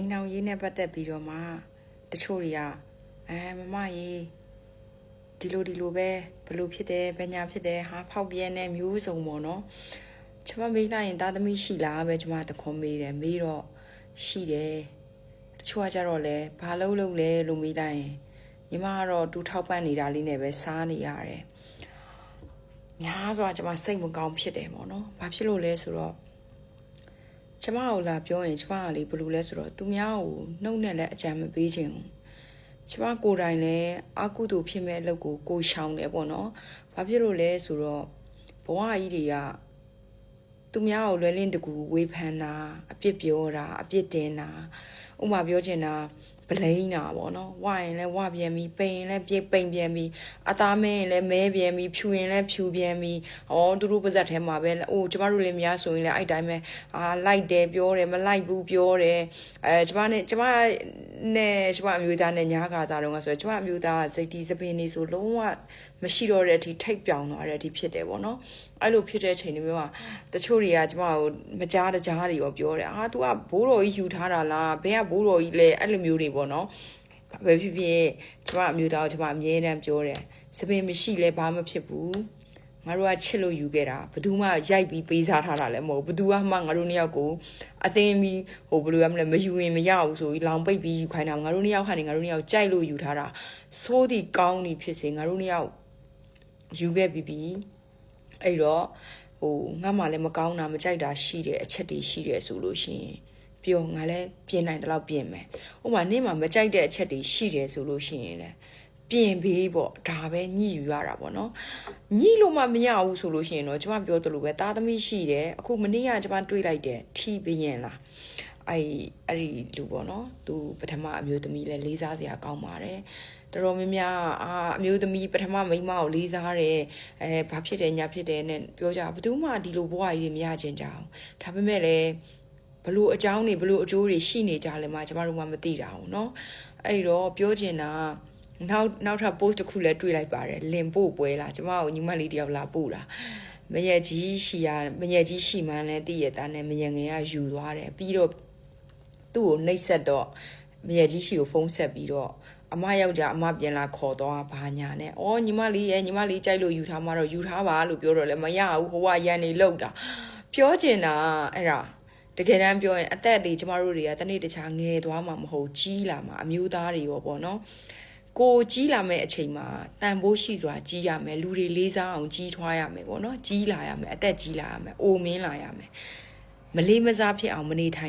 အိမ်အောင်ရေးနဲ့ပတ်သက်ပြီးတော့မှတချို့တွေကမမရေးဒီလိုပဲဘလို့ဖြစ်တယ်ဘညာဖြစ်တယ်ဟာဖောက်ပြန်တဲ့မျိုးစုံပေါ့နော်ကျမမေးလိုက်ရင်သားသမီးရှိလားပဲကျမတခွန်မေးတယ်မေးတော့ရှိတယ်တချို့ကကြတော့လဲဘာလို့လဲလို့မေးလိုက်ရင်ညီမကတော့တူထောက်ပံ့နေတာလေးနဲ့ပဲစားနေရတယ်များစွာကျမစိတ်မကောင်းဖြစ်တယ်ပေါ့နော်ဘာဖြစ်လို့လဲဆိုတော့ကျမကိုလာပြောရင်ကျမကလေဘလို့လဲဆိုတော့သူများကိုနှုတ်နဲ့လည်းအကြံမပေးချင်ဘူးကျမကိုယ်တိုင်လည်းအကုသို့ဖြစ်မဲ့အလုပ်ကိုရှောင်တယ်ပေါ့နော်ဘာဖြစ်လို့လဲဆိုတော့ဘဝကြီးတွေကသူများကိုလွယ်လင်းတကူဝေဖန်တာအပြစ်ပြောတာအပြစ်တင်တာဥပမာပြောချင်တာပလိန်တာပေါ့နော်ဝရင်လည်းဝပြန်ပြီးပိန်ရင်လည်းပိန်ပြန်ပြီးအသားမဲရင်လည်းမဲပြန်ပြီးဖြူရင်လည်းဖြူပြန်ပြီးသူတို့ပါဇက်ထဲမှာပဲကျမတို့လည်းများဆိုရင်လည်းအဲ့တိုင်းပဲလိုက်တယ်ပြောတယ်မလိုက်ဘူးပြောတယ်ကျမအမျိုးသားနဲ့ညားကာစားတော့ဆိုတော့ကျမအမျိုးသားစိတ်တီးစပင်းနေဆိုလုံးဝမရှိတော့တဲ့အထိထိတ်ပြောင်သွားတဲ့အထိဖြစ်တယ်ပေါ့နော်အဲ့လိုဖြစ်တဲ့ချိန်တွေမျိုးကတချို့တွေကကျမကိုမကြားတကြားတွေရောပြောတယ်သူကဘိုးတော်ကြီးယူထားတာလားဘယ်ကဘိုးတော်ကြီးလဲအဲ့လိုမျိုးတွေပေါ့နော်ပဲဖြစ်ဖြစ်ကျမအမျိုးသားကိုကျမအမြဲတမ်းပြောတယ်စပင်းမရှိလဲဘာမှဖြစ်ဘူးငါတို့ကချစ်လို့ယူခဲ့တာဘယ်သူမှရိုက်ပြီးပေးစားထားတာလည်းမဟုတ်ဘူးဘယ်သူမှငါတို့နှစ်ယောက်ကိုအသိမီဘယ်လိုရမလဲမယူရင်မရဘူးဆိုပြီးလောင်ပိတ်ပြီးယူခိုင်းတာငါတို့နှစ်ယောက်ဟာနေငါတို့နှစ်ယောက်ကြိုက်လို့ယူထားတာစိုးသည့်ကောင်းနေဖြစ်စေငါတို့နှစ်ယောက်ယူခဲ့ပြီးအဲ့တော့ငါမှလည်းမကောင်းတာမကြိုက်တာရှိတယ်အချက်တွေရှိတယ်ဆိုလို့ရှိရင်ပြောငါလည်းပြင်နိုင်တယ်လို့ပြင်မယ်ဥပမာနေ့မှာမကြိုက်တဲ့အချက်တွေရှိတယ်ဆိုလို့ရှိရင်လည်းပြင်ပေးပေါ့ဒါပဲညှိယူရတာပေါ့နော်ညှိလို့မှမရဘူးဆိုလို့ရှိရင်တော့ကျမပြောသလိုပဲသားသမီးရှိတယ်အခုမနေ့ကကျမတွေးလိုက်တယ်ထီးပြရင်လားအဲ့ဒီလူပေါ့နော်သူပထမအမျိုးသမီးလဲလေးစားစရာကောင်းပါတယ်တော်တော်များများအမျိုးသမီးပထမမိန်းမကိုလေးစားတယ်ဘာဖြစ်တယ်ညာဖြစ်တယ်နဲ့ပြောကြဘယ်သူမှဒီလိုဘဝကြီးတွေမရချင်ကြအောင်ဒါပေမဲ့လည်းဘလို့အကြောင်းတွေဘလို့အကျိုးတွေရှိနေကြလဲမှကျမတို့မှမသိတာဘူးเนาะအဲ့တော့ပြောချင်တာနောက်ထပ် post တစ်ခုလည်းတွေ့လိုက်ပါတယ်လင်ပို့ပွဲလားကျမကိုညီမလေးတယောက်လာပို့တာမရက်ကြီးရှိမှန်းလဲတည့်ရတာနဲ့မရက်ငယ်ကယူသွားတယ်ပြီးတော့သူ့ကိုနှိပ်ဆက်တော့မရက်ကြီးရှိကိုဖုန်းဆက်ပြီးတော့အမယောက်ျားအမပြန်လာခေါ်သွားဘာညာနဲ့ညီမလေးကြိုက်လို့ယူထားမှတော့ယူထားပါလို့ပြောတော့လည်းမရဘူးဟိုကရန်နေလောက်တာပြောချင်တာအဲ့ဒါတကယ်တမ်းပြောရင်အသက်တွေကျမတို့တွေကတနေ့တခြားငယ်သွားမှာမဟုတ်ကြီးလာမှာအမျိုးသားတွေရောပေါ့နော်ကိုကြီးလာမဲ့အချိန်မှာတန်ဖိုးရှိစွာကြီးရမယ်လူတွေလေးစားအောင်ကြီးထွားရမယ်ပေါ့နော်ကြီးလာရမယ်အသက်ကြီးလာရမယ်အိုမင်းလာရမယ်မလေးမစားဖြစ်အောင်မနေထိုင်